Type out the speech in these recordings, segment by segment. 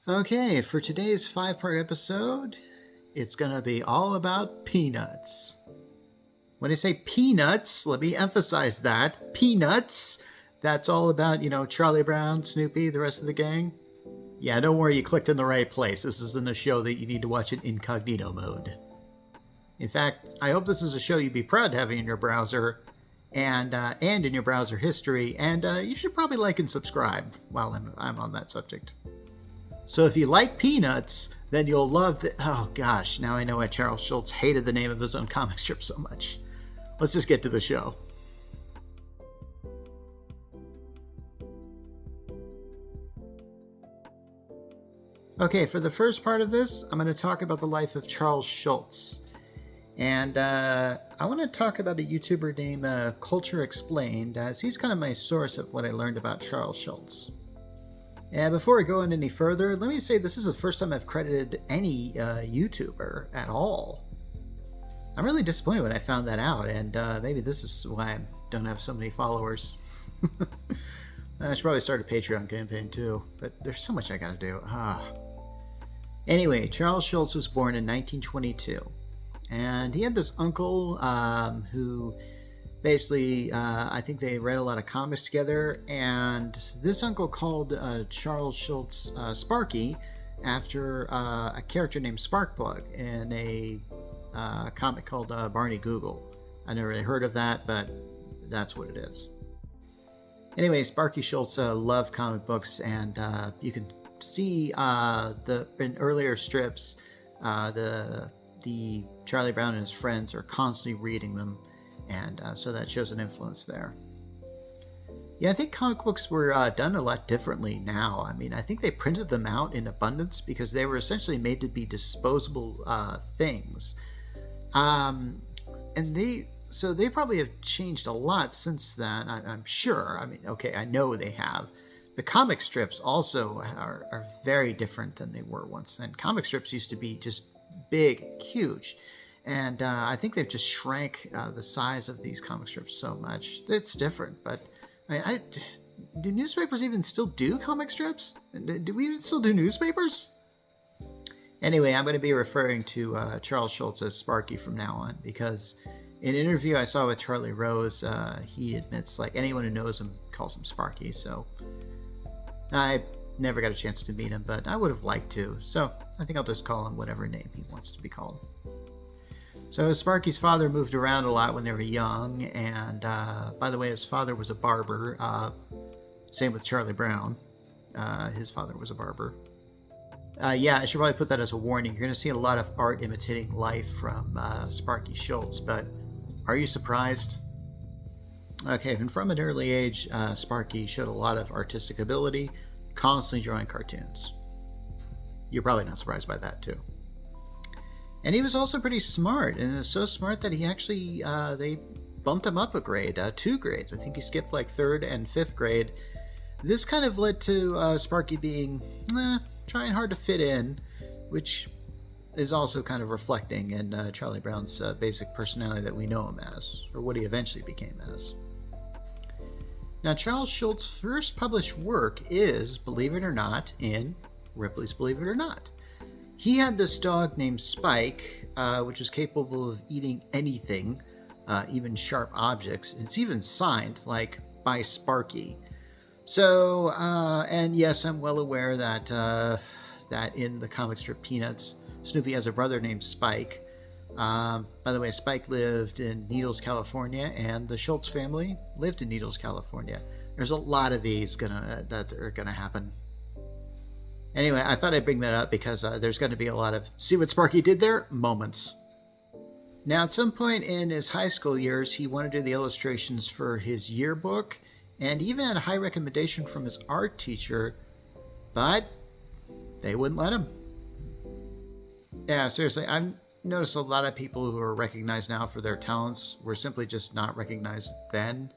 Okay, for today's 5-part episode, it's going to be all about peanuts. When I say peanuts, let me emphasize that. Peanuts, that's all about, Charlie Brown, Snoopy, the rest of the gang. Yeah, don't worry, you clicked in the right place. This isn't a show that you need to watch in incognito mode. In fact, I hope this is a show you'd be proud to have in your browser and in your browser history, and you should probably like and subscribe while I'm on that subject. So if you like peanuts, then you'll love the... Oh gosh, now I know why Charles Schulz hated the name of his own comic strip so much. Let's just get to the show. Okay, for the first part of this, I'm going to talk about the life of Charles Schulz. And I want to talk about a YouTuber named Culture Explained, as he's kind of my source of what I learned about Charles Schulz. And before I go on any further, let me say this is the first time I've credited any YouTuber at all. I'm really disappointed when I found that out, and maybe this is why I don't have so many followers. I should probably start a Patreon campaign too, but there's so much I gotta do. Anyway, Charles Schulz was born in 1922, and he had this uncle who... Basically, I think they read a lot of comics together, and this uncle called Charles Schulz Sparky after a character named Sparkplug in a comic called Barney Google. I never really heard of that, but that's what it is. Anyway, Sparky Schulz loved comic books, and you can see in earlier strips, the Charlie Brown and his friends are constantly reading them. And so that shows an influence there. Yeah, I think comic books were done a lot differently now. I mean, I think they printed them out in abundance because they were essentially made to be disposable things. And they probably have changed a lot since then, I'm sure. I mean, okay, I know they have. The comic strips also are very different than they were once then. Comic strips used to be just big, huge. And I think they've just shrank the size of these comic strips so much. It's different, but do newspapers even still do comic strips? Do we even still do newspapers? Anyway, I'm going to be referring to Charles Schulz as Sparky from now on, because in an interview I saw with Charlie Rose, he admits anyone who knows him calls him Sparky, so I never got a chance to meet him, but I would have liked to, so I think I'll just call him whatever name he wants to be called. So Sparky's father moved around a lot when they were young, and by the way, his father was a barber. Same with Charlie Brown. His father was a barber. Yeah, I should probably put that as a warning. You're going to see a lot of art imitating life from Sparky Schulz, but are you surprised? Okay, and from an early age, Sparky showed a lot of artistic ability, constantly drawing cartoons. You're probably not surprised by that, too. And he was also pretty smart, and it was so smart that he actually, they bumped him up a grade, 2 grades. I think he skipped 3rd and 5th grade. This kind of led to Sparky being, trying hard to fit in, which is also kind of reflecting in Charlie Brown's basic personality that we know him as, or what he eventually became as. Now, Charles Schulz's first published work is, believe it or not, in Ripley's Believe It or Not. He had this dog named Spike, which was capable of eating anything, even sharp objects. It's even signed, by Sparky. So, and yes, I'm well aware that that in the comic strip Peanuts, Snoopy has a brother named Spike. By the way, Spike lived in Needles, California, and the Schulz family lived in Needles, California. There's a lot of these that are gonna happen. Anyway, I thought I'd bring that up because there's going to be a lot of see what Sparky did there moments. Now, at some point in his high school years, he wanted to do the illustrations for his yearbook, and even had a high recommendation from his art teacher, but they wouldn't let him. Yeah, seriously, I've noticed a lot of people who are recognized now for their talents were simply just not recognized then.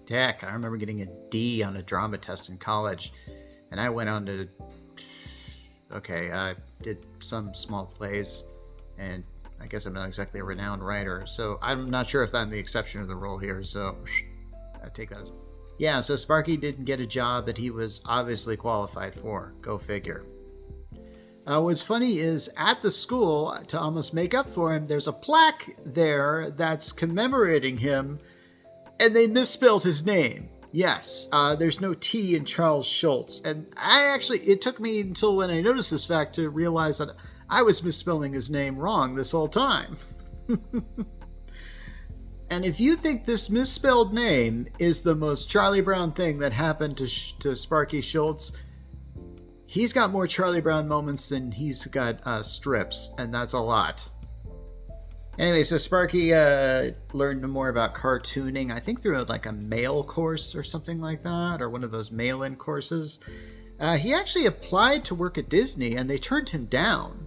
Heck, I remember getting a D on a drama test in college, and I went on to... I did some small plays, and I guess I'm not exactly a renowned writer, so I'm not sure if I'm the exception or the rule here, so I take that as... Yeah, so Sparky didn't get a job that he was obviously qualified for. Go figure. What's funny is at the school, to almost make up for him, there's a plaque there that's commemorating him, and they misspelled his name. Yes, there's no T in Charles Schulz. And it took me until when I noticed this fact to realize that I was misspelling his name wrong this whole time. And if you think this misspelled name is the most Charlie Brown thing that happened to Sparky Schulz, he's got more Charlie Brown moments than he's got strips, and that's a lot. Anyway, so Sparky learned more about cartooning, I think through like a mail course or something like that, or one of those mail-in courses. He actually applied to work at Disney, and they turned him down.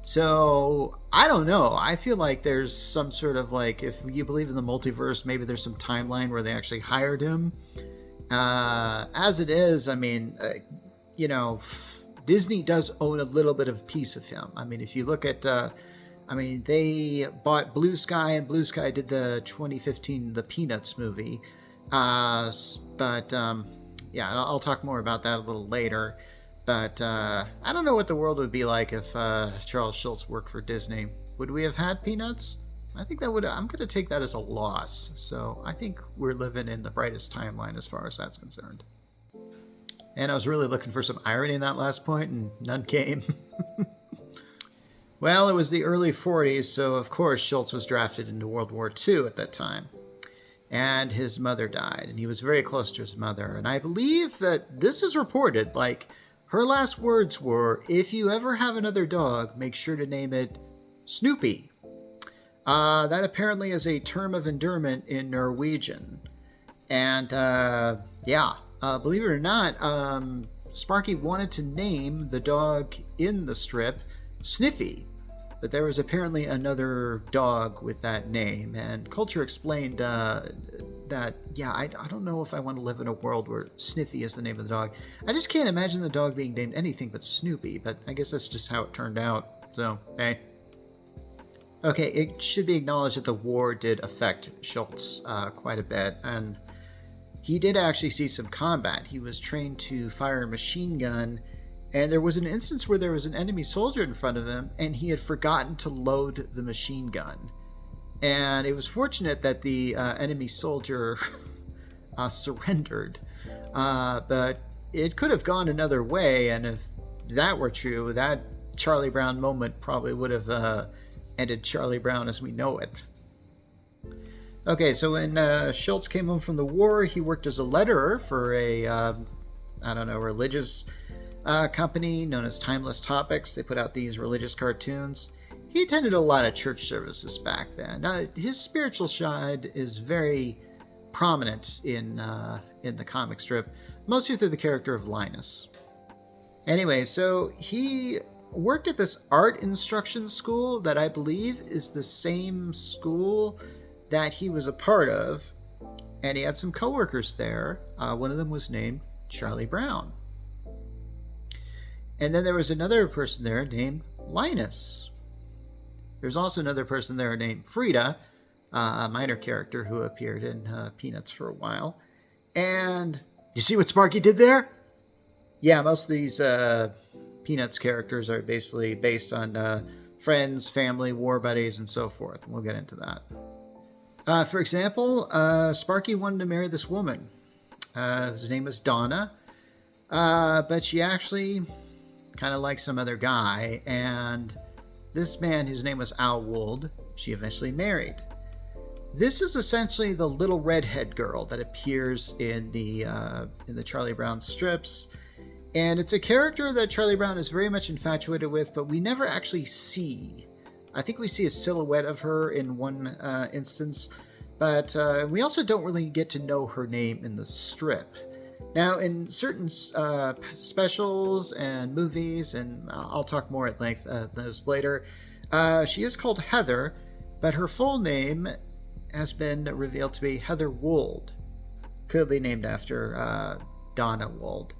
So, I don't know. I feel like there's some sort of like, if you believe in the multiverse, maybe there's some timeline where they actually hired him. As it is, I mean, Disney does own a little bit of piece of him. I mean, if you look at, they bought Blue Sky, and Blue Sky did the 2015 The Peanuts movie. I'll talk more about that a little later. But I don't know what the world would be like if Charles Schulz worked for Disney. Would we have had Peanuts? I think I'm going to take that as a loss. So I think we're living in the brightest timeline as far as that's concerned. And I was really looking for some irony in that last point, and none came. Well, it was the early 40s, so of course Schulz was drafted into World War II at that time. And his mother died, and he was very close to his mother. And I believe that this is reported, like, her last words were, "If you ever have another dog, make sure to name it Snoopy." That apparently is a term of endearment in Norwegian. And, believe it or not, Sparky wanted to name the dog in the strip Sniffy. But there was apparently another dog with that name. And Culture explained that, I don't know if I want to live in a world where Sniffy is the name of the dog. I just can't imagine the dog being named anything but Snoopy. But I guess that's just how it turned out. So, hey. Okay, it should be acknowledged that the war did affect Schulz quite a bit. And he did actually see some combat. He was trained to fire a machine gun. And there was an instance where there was an enemy soldier in front of him, and he had forgotten to load the machine gun. And it was fortunate that the enemy soldier surrendered. But it could have gone another way, and if that were true, that Charlie Brown moment probably would have ended Charlie Brown as we know it. Okay, so when Schulz came home from the war, he worked as a letterer for a, religious company known as Timeless Topics. They put out these religious cartoons. He attended a lot of church services back then. Now, his spiritual side is very prominent in the comic strip, mostly through the character of Linus. Anyway, so he worked at this art instruction school that I believe is the same school that he was a part of, and he had some coworkers there. One of them was named Charlie Brown. And then there was another person there named Linus. There's also another person there named Frida, a minor character who appeared in Peanuts for a while. And you see what Sparky did there? Yeah, most of these Peanuts characters are basically based on friends, family, war buddies, and so forth. We'll get into that. For example, Sparky wanted to marry this woman. His name was Donna, but she actually kind of liked some other guy, and this man, whose name was Al Wold, she eventually married. This is essentially the little redhead girl that appears in the Charlie Brown strips, and it's a character that Charlie Brown is very much infatuated with, but we never actually see. I think we see a silhouette of her in one instance, but we also don't really get to know her name in the strip. Now, in certain specials and movies, and I'll talk more at length those later, she is called Heather, but her full name has been revealed to be Heather Wold, clearly named after Donna Wold.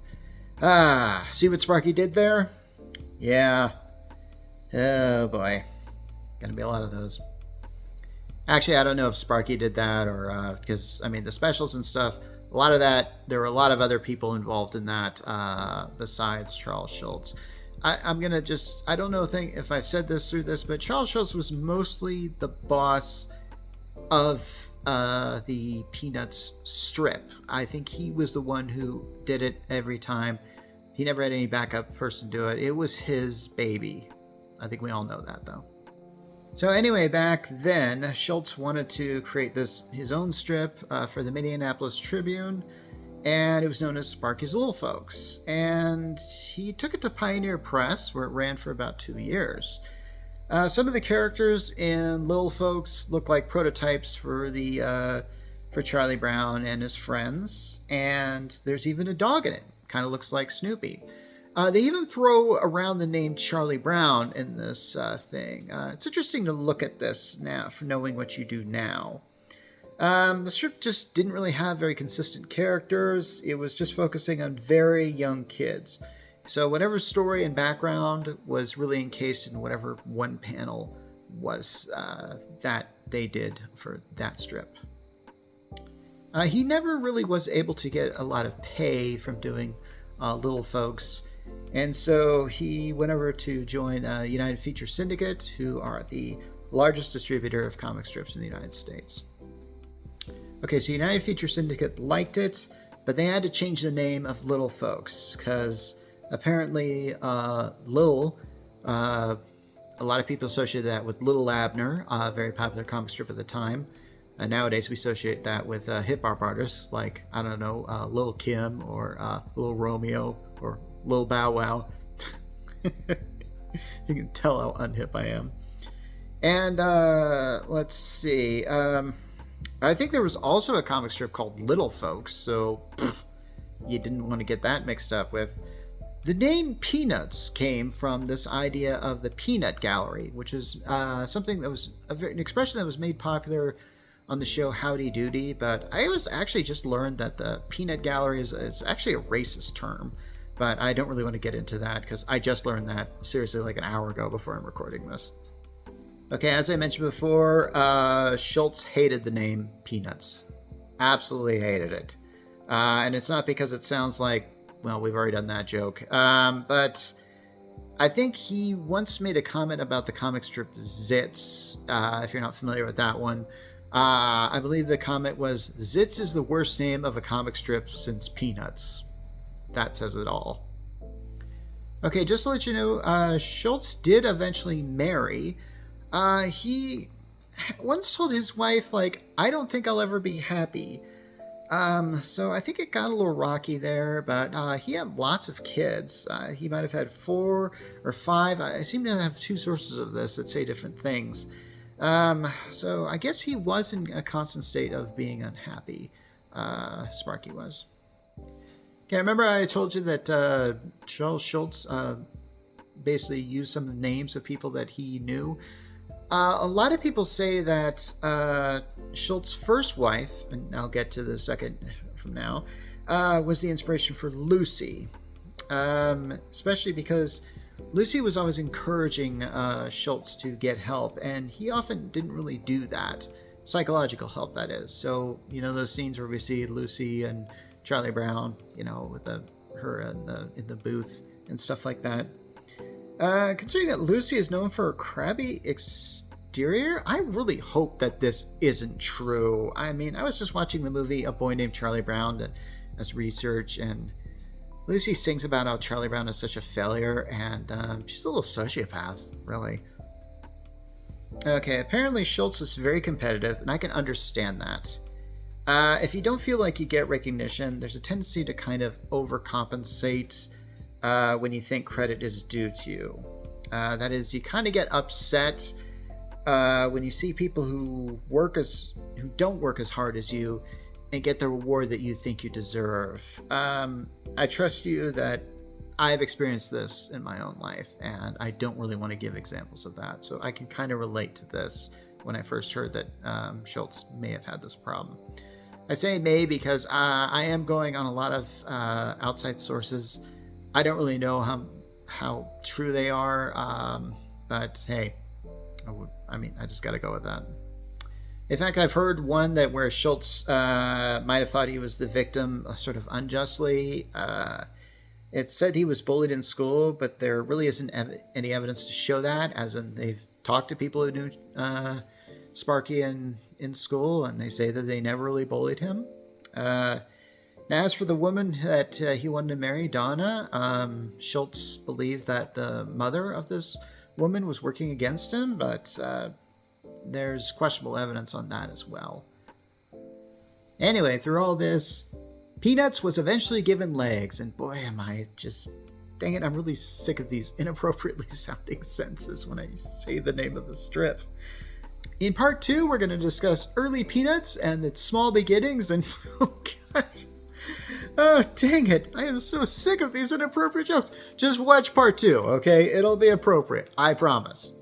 See what Sparky did there? Yeah. Oh boy. Gonna be a lot of those. Actually, I don't know if Sparky did that or because, the specials and stuff, a lot of that, there were a lot of other people involved in that besides Charles Schulz. I'm going to just, I don't know if I've said this through this, but Charles Schulz was mostly the boss of the Peanuts strip. I think he was the one who did it every time. He never had any backup person do it. It was his baby. I think we all know that, though. So anyway, back then, Schulz wanted to create his own strip for the Minneapolis Tribune, and it was known as Sparky's Little Folks. And he took it to Pioneer Press, where it ran for about 2 years. Some of the characters in Little Folks look like prototypes for Charlie Brown and his friends, and there's even a dog in it. Kind of looks like Snoopy. They even throw around the name Charlie Brown in this thing. It's interesting to look at this now, for knowing what you do now. The strip just didn't really have very consistent characters. It was just focusing on very young kids. So whatever story and background was really encased in whatever one panel was that they did for that strip. He never really was able to get a lot of pay from doing Little Folks. And so he went over to join United Feature Syndicate, who are the largest distributor of comic strips in the United States. Okay, so United Feature Syndicate liked it, but they had to change the name of Little Folks, because apparently Lil, a lot of people associated that with Little Abner, a very popular comic strip at the time. Nowadays we associate that with hip-hop artists like, I don't know, Lil Kim or Lil Romeo or Lil Bow Wow. You can tell how unhip I am. And let's see. I think there was also a comic strip called Little Folks, so you didn't want to get that mixed up with. The name Peanuts came from this idea of the Peanut Gallery, which is something that was an expression that was made popular on the show Howdy Doody, but I was actually just learned that the Peanut Gallery is actually a racist term, but I don't really want to get into that because I just learned that seriously like an hour ago before I'm recording this. Okay, as I mentioned before, Schulz hated the name Peanuts. Absolutely hated it. And it's not because it sounds like, well, we've already done that joke, but I think he once made a comment about the comic strip Zits, if you're not familiar with that one. I believe the comment was, Zits is the worst name of a comic strip since Peanuts. That says it all. Okay, just to let you know, Schulz did eventually marry. He once told his wife, like, I don't think I'll ever be happy. So I think it got a little rocky there, but he had lots of kids. He might have had 4 or 5. I seem to have 2 sources of this that say different things. So I guess he was in a constant state of being unhappy. Sparky was. Okay, remember I told you that Charles Schulz basically used some names of people that he knew. A lot of people say that Schultz's first wife, and I'll get to the second from now, was the inspiration for Lucy. Especially because Lucy was always encouraging Schulz to get help, and he often didn't really do that. Psychological help, that is. So, you know, those scenes where we see Lucy and Charlie Brown, you know, with her in the booth and stuff like that. Considering that Lucy is known for her crabby exterior, I really hope that this isn't true. I mean, I was just watching the movie A Boy Named Charlie Brown as research, and Lucy sings about how Charlie Brown is such a failure, and she's a little sociopath, really. Okay, apparently Schulz is very competitive, and I can understand that. If you don't feel like you get recognition, there's a tendency to kind of overcompensate when you think credit is due to you. That is, you kind of get upset when you see people who don't work as hard as you and get the reward that you think you deserve. I trust you that I've experienced this in my own life, and I don't really want to give examples of that. So I can kind of relate to this when I first heard that Schulz may have had this problem. I say may because I am going on a lot of outside sources. I don't really know how true they are, but hey, I just got to go with that. In fact, I've heard one where Schulz might have thought he was the victim sort of unjustly. It said he was bullied in school, but there really isn't any evidence to show that, as in they've talked to people who knew Sparky in school, and they say that they never really bullied him. Now, as for the woman that he wanted to marry, Donna, Schulz believed that the mother of this woman was working against him, but there's questionable evidence on that as well. Anyway, through all this, Peanuts was eventually given legs, and boy, am I just... Dang it, I'm really sick of these inappropriately sounding sentences when I say the name of the strip. In part 2, we're going to discuss early Peanuts and its small beginnings, and oh gosh... Oh, dang it. I am so sick of these inappropriate jokes. Just watch part 2, okay? It'll be appropriate. I promise.